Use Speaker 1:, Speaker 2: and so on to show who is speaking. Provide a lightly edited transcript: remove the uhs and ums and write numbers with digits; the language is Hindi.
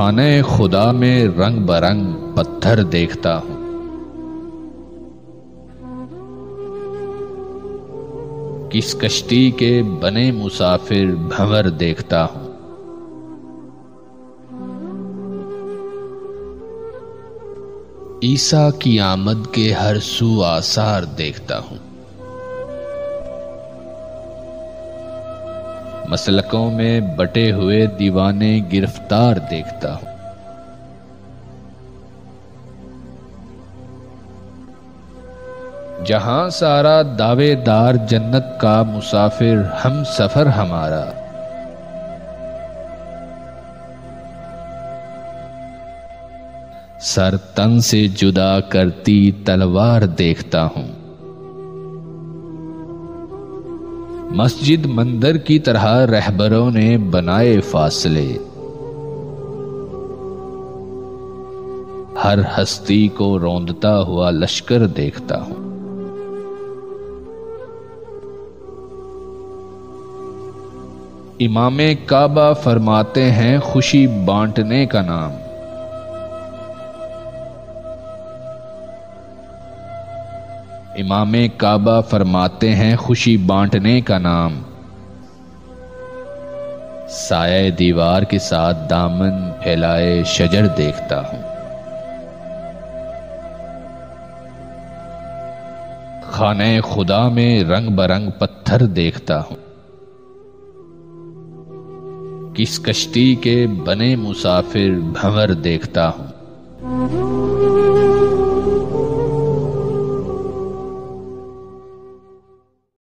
Speaker 1: खाने खुदा में रंग बरंग पत्थर देखता हूँ। किस कश्ती के बने मुसाफिर भंवर देखता हूँ। ईसा की आमद के हर सू आसार देखता हूँ। मसलकों में बटे हुए दीवाने गिरफ्तार देखता हूँ। जहां सारा दावेदार जन्नत का मुसाफिर हम सफर हमारा, सर तन से जुदा करती तलवार देखता हूं। मस्जिद मंदिर की तरह रहबरों ने बनाए फासले, हर हस्ती को रौंदता हुआ लश्कर देखता हूं। इमामे काबा फरमाते हैं खुशी बांटने का नाम, इमामे काबा फरमाते हैं खुशी बांटने का नाम। साये दीवार के साथ दामन फैलाए शजर देखता हूं। खाने खुदा में रंग बरंग पत्थर देखता हूं। किस कश्ती के बने मुसाफिर भंवर देखता हूं।